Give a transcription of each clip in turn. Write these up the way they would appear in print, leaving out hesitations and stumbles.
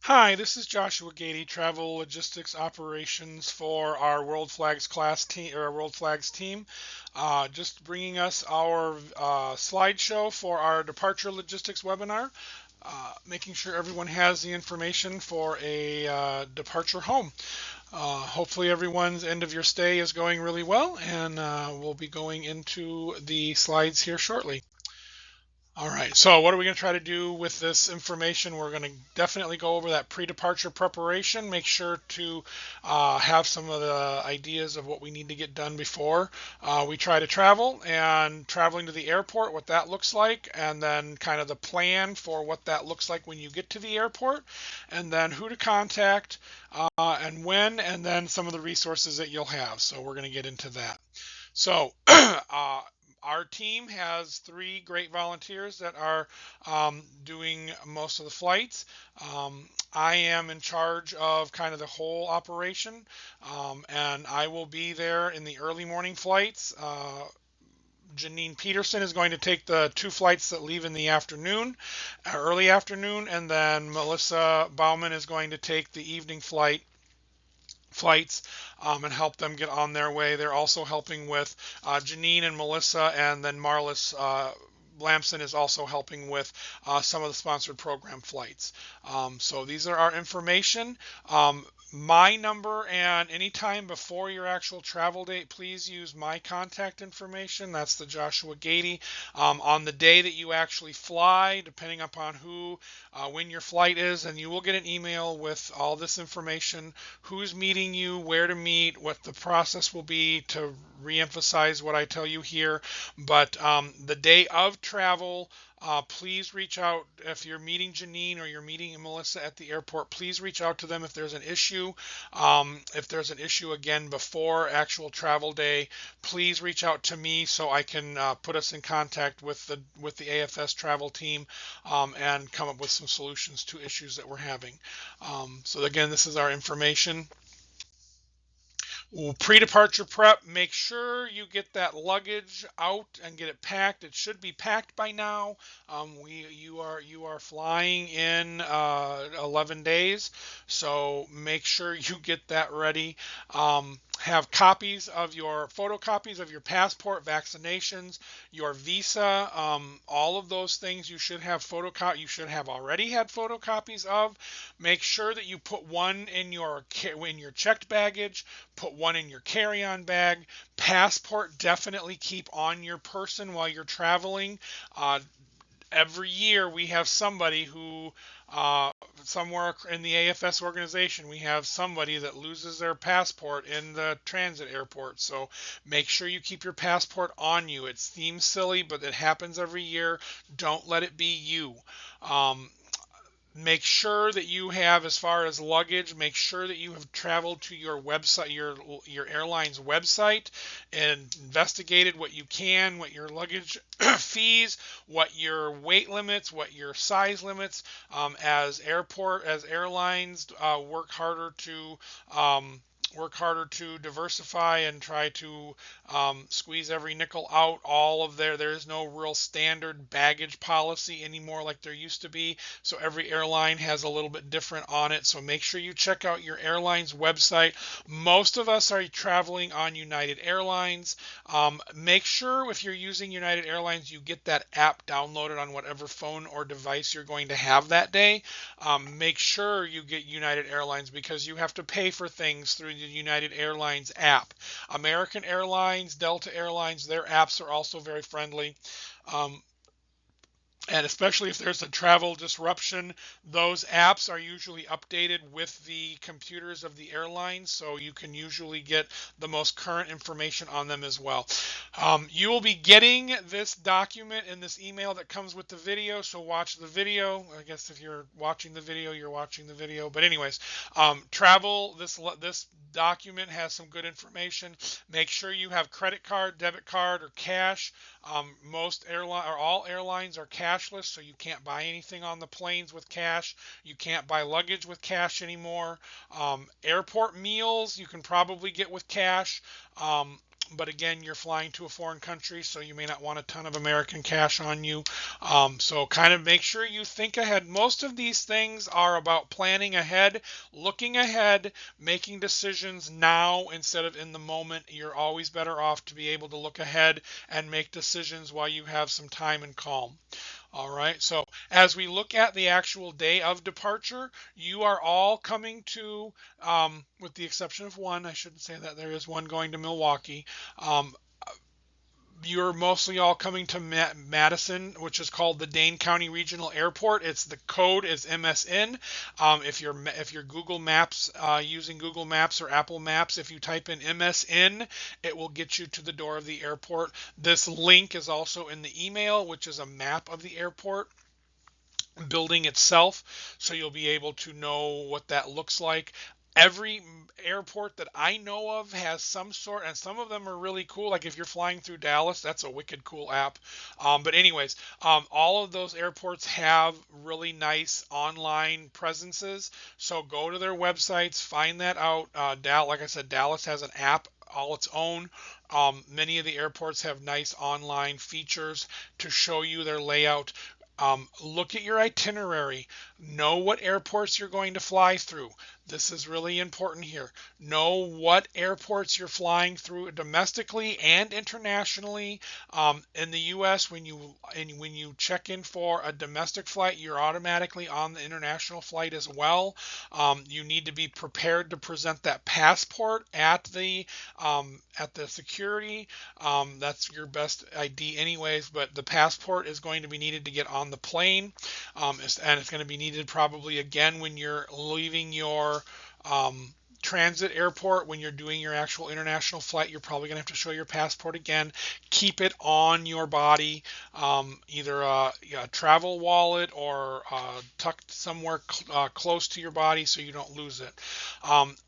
Hi, this is Joshua Gady, Travel Logistics Operations for our World Flags class team or World Flags team. Just bringing us our slideshow for our departure logistics webinar, making sure everyone has the information for a departure home. Hopefully, everyone's end of your stay is going really well, and we'll be going into the slides here shortly. All right, so what are we going to try to do with this information? We're going to definitely go over that pre-departure preparation, make sure to have some of the ideas of what we need to get done before we try to travel, and traveling to the airport, what that looks like, and then kind of the plan for what that looks like when you get to the airport, and then who to contact and when, and then some of the resources that you'll have. So we're going to get into that. So, our team has three great volunteers that are doing most of the flights. I am in charge of kind of the whole operation, and I will be there in the early morning flights. Janine Peterson is going to take the two flights that leave in the afternoon, early afternoon, and then Melissa Bauman is going to take the evening flights and help them get on their way. They're also helping with Janine and Melissa, and then Marlis Lamson is also helping with some of the sponsored program flights. So these are our information. My number, and anytime before your actual travel date, please use my contact information. That's the Joshua Gady. On the day that you actually fly, depending upon when your flight is, and you will get an email with all this information: who's meeting you, where to meet, what the process will be, to reemphasize what I tell you here. But the day of travel, please reach out if you're meeting Janine or you're meeting Melissa at the airport. Please reach out to them if there's an issue. If there's an issue again before actual travel day, please reach out to me so I can put us in contact with the AFS travel team and come up with some solutions to issues that we're having. So again, this is our information. Pre-departure prep, make sure you get that luggage out and get it packed. It should be packed by now. You are flying in 11 days, so make sure you get that ready. Have copies of your photocopies of your passport, vaccinations, your visa, all of those things you should have you should have already had photocopies of. Make sure that you put one in your checked baggage, put one in your carry-on bag. Passport, definitely keep on your person while you're traveling. Every year we have somebody who somewhere in the AFS organization, we have somebody that loses their passport in the transit airport. So make sure you keep your passport on you. It seems silly, but it happens every year. Don't let it be you. Um, Make sure that you have, as far as luggage, make sure that you have traveled to your website, your airline's website, and investigated what you can, what your luggage fees, what your weight limits, what your size limits. As airlines work harder to diversify and try to squeeze every nickel out. There is no real standard baggage policy anymore like there used to be. So every airline has a little bit different on it. So make sure you check out your airline's website. Most of us are traveling on United Airlines. Make sure if you're using United Airlines, you get that app downloaded on whatever phone or device you're going to have that day. Make sure you get United Airlines because you have to pay for things through the United Airlines app. American Airlines, Delta Airlines, their apps are also very friendly. Um, and especially if there's a travel disruption, those apps are usually updated with the computers of the airlines, so you can usually get the most current information on them as well. You will be getting this document in this email that comes with the video, so watch the video. I guess if you're watching the video, you're watching the video. But anyways, this document has some good information. Make sure you have credit card, debit card, or cash. All airlines are cashless, so you can't buy anything on the planes with cash. You can't buy luggage with cash anymore. Airport meals you can probably get with cash. But again, you're flying to a foreign country, so you may not want a ton of American cash on you. So kind of make sure you think ahead. Most of these things are about planning ahead, looking ahead, making decisions now instead of in the moment. You're always better off to be able to look ahead and make decisions while you have some time and calm. All right, so as we look at the actual day of departure, you are all coming to, with the exception of one, I shouldn't say that, there is one going to Milwaukee. Um, you're mostly all coming to Madison, which is called the Dane County Regional Airport. It's the code is MSN. If you're Google Maps using Google Maps or Apple Maps, if you type in MSN, it will get you to the door of the airport. This link is also in the email, which is a map of the airport building itself, so you'll be able to know what that looks like. Every airport that I know of has some sort, and some of them are really cool. Like if you're flying through Dallas, that's a wicked cool app. But anyways, all of those airports have really nice online presences. So go to their websites, find that out. Like I said, Dallas has an app all its own. Many of the airports have nice online features to show you their layout. Look at your itinerary. Know what airports you're going to fly through. This is really important here. Know what airports you're flying through domestically and internationally. In the U.S., when you check in for a domestic flight, you're automatically on the international flight as well. You need to be prepared to present that passport at the security. That's your best ID anyways, but the passport is going to be needed to get on the plane, and it's going to be needed probably again when you're leaving your transit airport. When you're doing your actual international flight, you're probably going to have to show your passport again. Keep it on your body, either a travel wallet or tucked somewhere close to your body so you don't lose it.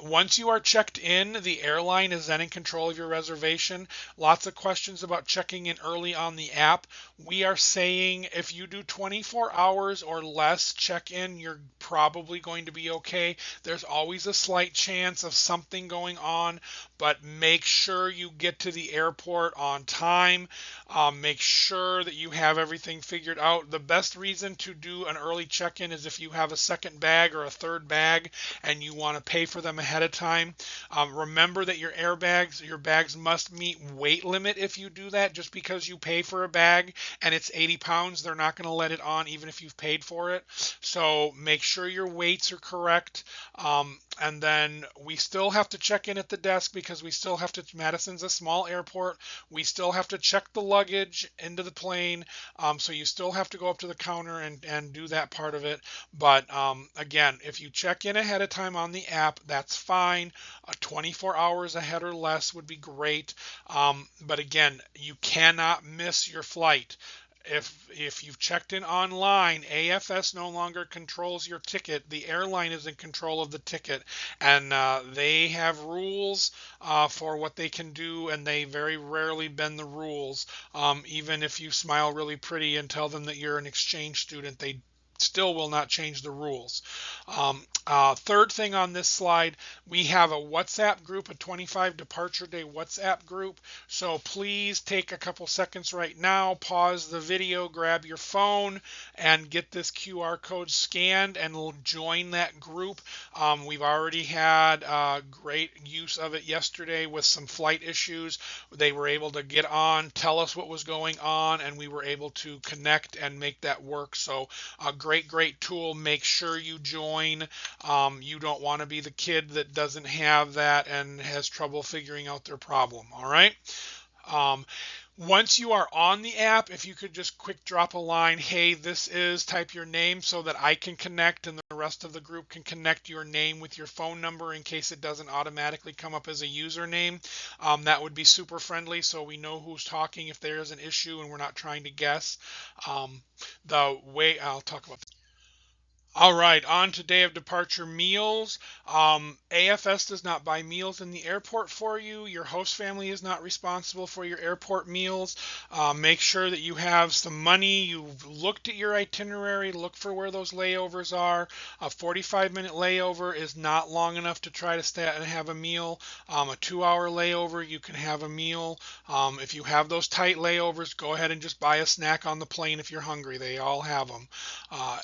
Once you are checked in, the airline is then in control of your reservation. Lots of questions about checking in early on the app. We are saying if you do 24 hours or less check in, you're probably going to be okay. There's always a slight chance of something going on, but make sure you get to the airport on time. Make sure that you have everything figured out. The best reason to do an early check-in is if you have a second bag or a third bag and you want to pay for them ahead of time. Remember that your bags must meet weight limit if you do that. Just because you pay for a bag and it's 80 pounds, they're not going to let it on even if you've paid for it. So make sure your weights are correct. And then we still have to check in at the desk because Madison's a small airport. We still have to check the luggage into the plane. So you still have to go up to the counter and do that part of it. But again, if you check in ahead of time on the app, that's fine. 24 hours ahead or less would be great. But again, you cannot miss your flight. If you've checked in online, AFS no longer controls your ticket. The airline is in control of the ticket, and they have rules for what they can do, and they very rarely bend the rules. Even if you smile really pretty and tell them that you're an exchange student, they still will not change the rules. Third thing on this slide, we have a WhatsApp group, a 25 departure day WhatsApp group. So please take a couple seconds right now, pause the video, grab your phone, and get this QR code scanned and join that group. We've already had great use of it yesterday with some flight issues. They were able to get on, tell us what was going on, and we were able to connect and make that work. So a great tool. Make sure you join. You don't want to be the kid that doesn't have that and has trouble figuring out their problem. All right. Once you are on the app, if you could just quick drop a line, hey, type your name so that I can connect and the rest of the group can connect your name with your phone number in case it doesn't automatically come up as a username. That would be super friendly so we know who's talking if there is an issue and we're not trying to guess. The way I'll talk about All right, on to day of departure meals. AFS does not buy meals in the airport for you. Your host family is not responsible for your airport meals. Make sure that you have some money. You've looked at your itinerary, look for where those layovers are. A 45-minute layover is not long enough to try to stay and have a meal. A 2-hour layover, you can have a meal. If you have those tight layovers, go ahead and just buy a snack on the plane if you're hungry. They all have them.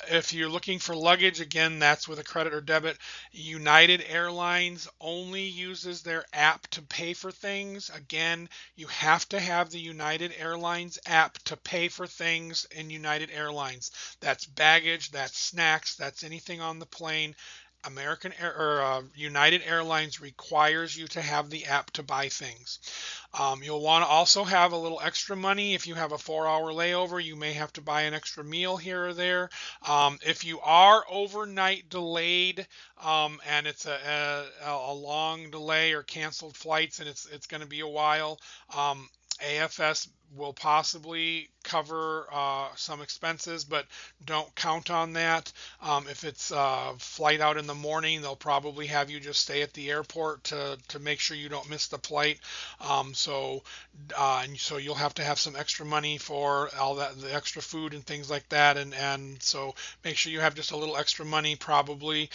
If you're looking for luggage, again, that's with a credit or debit. United Airlines only uses their app to pay for things. Again, you have to have the United Airlines app to pay for things in United Airlines. That's baggage, that's snacks, that's anything on the plane. American Air or United Airlines requires you to have the app to buy things. You'll want to also have a little extra money. If you have a 4-hour layover, you may have to buy an extra meal here or there. If you are overnight delayed and it's a long delay or canceled flights and it's going to be a while, AFS will possibly cover some expenses, but don't count on that. If it's a flight out in the morning, they'll probably have you just stay at the airport to make sure you don't miss the flight. And so you'll have to have some extra money for all that, the extra food and things like that. And so make sure you have just a little extra money probably.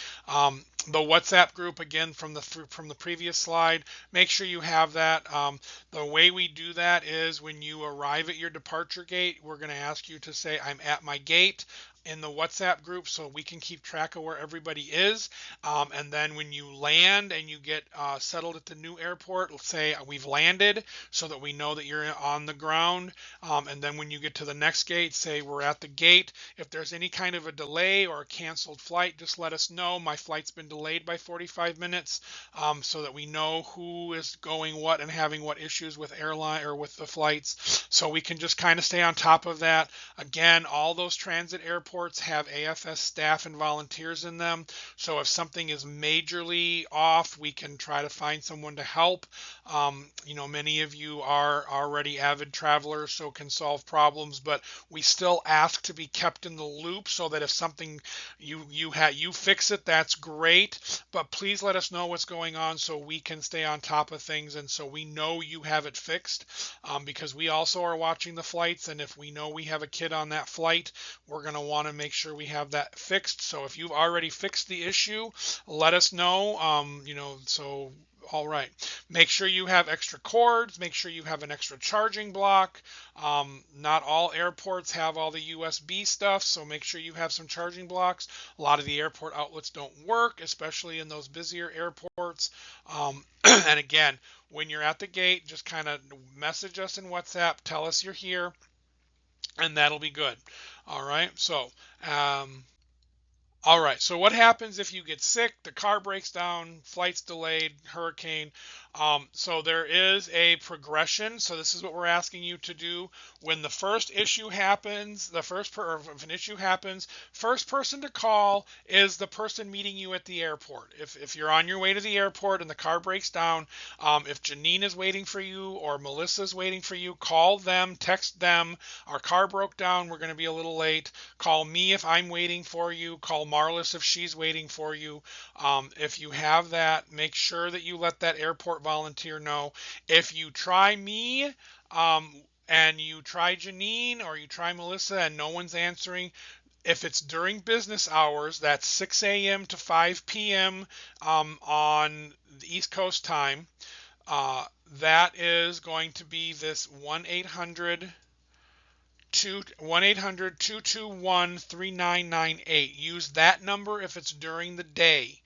The WhatsApp group again from the previous slide, make sure you have that. The way we do that is when you arrive at your departure gate, we're going to ask you to say, I'm at my gate in the WhatsApp group so we can keep track of where everybody is. And then when you land and you get settled at the new airport, let's say we've landed so that we know that you're on the ground. And then when you get to the next gate, say we're at the gate. If there's any kind of a delay or a canceled flight, just let us know. My flight's been delayed by 45 minutes so that we know who is going what and having what issues with airline or with the flights. So we can just kind of stay on top of that. Again, all those transit airports have AFS staff and volunteers in them. So if something is majorly off, we can try to find someone to help. Many of you are already avid travelers, so can solve problems, but we still ask to be kept in the loop so that if something you fix it, that's great. But please let us know what's going on so we can stay on top of things and so we know you have it fixed. Because we also are watching the flights, and if we know we have a kid on that flight, we're going to want to make sure we have that fixed. So if you've already fixed the issue, let us know. All right. Make sure you have extra cords. Make sure you have an extra charging block. Not all airports have all the USB stuff, so make sure you have some charging blocks. A lot of the airport outlets don't work, especially in those busier airports. And again, when you're at the gate, just kind of message us in WhatsApp, tell us you're here, and that'll be good. All right. All right, so what happens if you get sick, the car breaks down, flight's delayed, hurricane? So there is a progression. So this is what we're asking you to do. When the first issue happens, if an issue happens, first person to call is the person meeting you at the airport. If you're on your way to the airport and the car breaks down, if Janine is waiting for you or Melissa is waiting for you, call them, text them. Our car broke down, we're going to be a little late. Call me if I'm waiting for you. Call Marlis if she's waiting for you. If you have that, make sure that you let that airport volunteer know. If you try me, and you try Janine or you try Melissa and no one's answering, if it's during business hours, that's 6 a.m. to 5 p.m. On the East Coast time, that is going to be this 1-800 221 3998. Use that number if it's during the day.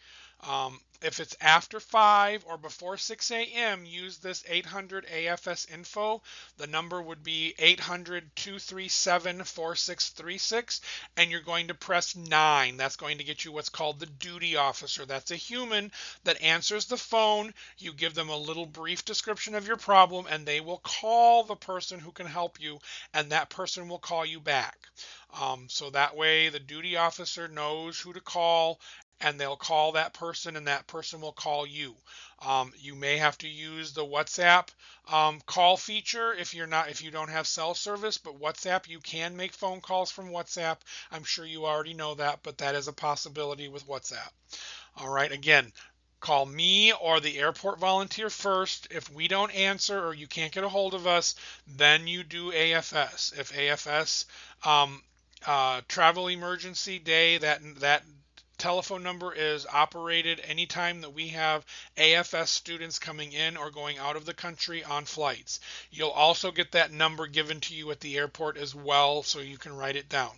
If it's after 5 or before 6 a.m., use this 800 AFS info. The number would be 800-237-4636, and you're going to press 9. That's going to get you what's called the duty officer. That's a human that answers the phone. You give them a little brief description of your problem, and they will call the person who can help you, and that person will call you back. So that way the duty officer knows who to call, and they'll call that person, and that person will call you. You may have to use the WhatsApp call feature if you don't have cell service, but WhatsApp, you can make phone calls from WhatsApp. I'm sure you already know that, but that is a possibility with WhatsApp. All right, again, call me or the airport volunteer first. If we don't answer or you can't get a hold of us, then you do AFS. If AFS travel emergency day, that telephone number is operated anytime that we have AFS students coming in or going out of the country on flights. You'll also get that number given to you at the airport as well, so you can write it down.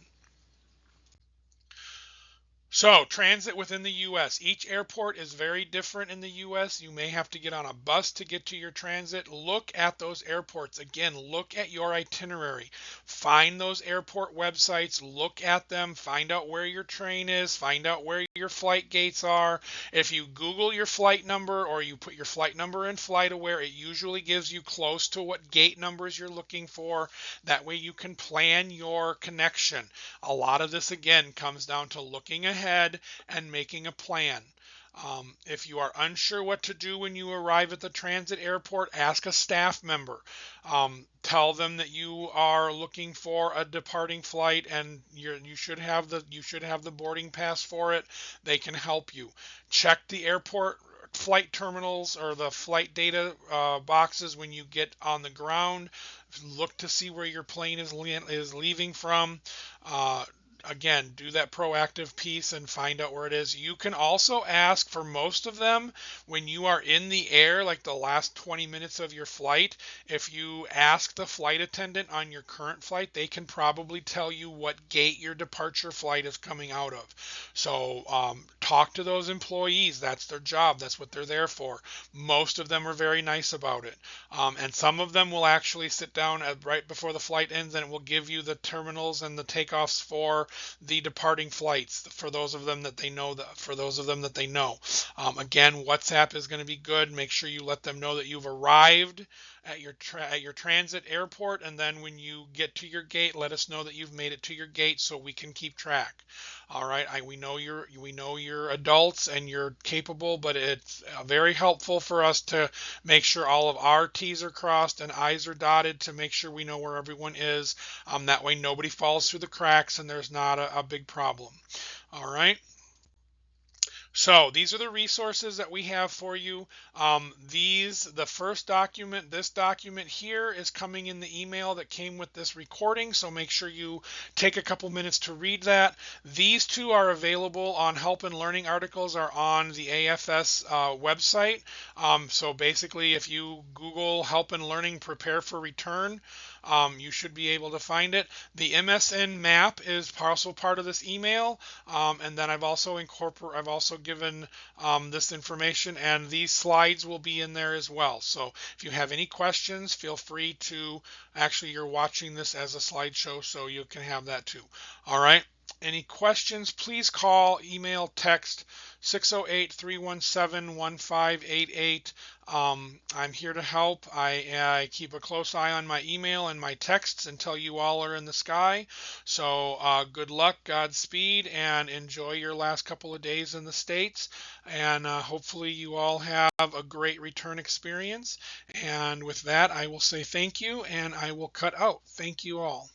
So, transit within the U.S. Each airport is very different in the U.S. You may have to get on a bus to get to your transit. Look at those airports. Again, look at your itinerary. Find those airport websites. Look at them. Find out where your train is. Find out where your flight gates are. If you Google your flight number or you put your flight number in FlightAware, it usually gives you close to what gate numbers you're looking for. That way you can plan your connection. A lot of this, again, comes down to looking ahead and making a plan. If you are unsure what to do when you arrive at the transit airport, ask a staff member. Tell them that you are looking for a departing flight and you should have the boarding pass for it. They can help you. Check the airport flight terminals or the flight data boxes when you get on the ground. Look to see where your plane is leaving from. Again, do that proactive piece and find out where it is. You can also ask for most of them when you are in the air, like the last 20 minutes of your flight. If you ask the flight attendant on your current flight, they can probably tell you what gate your departure flight is coming out of. So talk to those employees. That's their job. That's what they're there for. Most of them are very nice about it. And some of them will actually sit down right before the flight ends and it will give you the terminals and the takeoffs for the departing flights for those of them that they know. Again, WhatsApp is going to be good. Make sure you let them know that you've arrived at your transit airport, and then when you get to your gate, let us know that you've made it to your gate so we can keep track. All right, we know you're adults and you're capable, but it's very helpful for us to make sure all of our T's are crossed and I's are dotted to make sure we know where everyone is. That way nobody falls through the cracks and there's not a big problem. All right. So these are the resources that we have for you. The first document, this document here is coming in the email that came with this recording. So make sure you take a couple minutes to read that. These two are available on Help and Learning articles are on the AFS website. So basically if you Google Help and Learning Prepare for Return, you should be able to find it. The MSN map is also part of this email, and then I've also given this information, and these slides will be in there as well. So if you have any questions, feel free to. Actually, you're watching this as a slideshow, so you can have that too. All right. Any questions, please call, email, text 608-317-1588. I'm here to help. I keep a close eye on my email and my texts until you all are in the sky. So good luck, Godspeed, and enjoy your last couple of days in the States. And hopefully you all have a great return experience. And with that, I will say thank you, and I will cut out. Thank you all.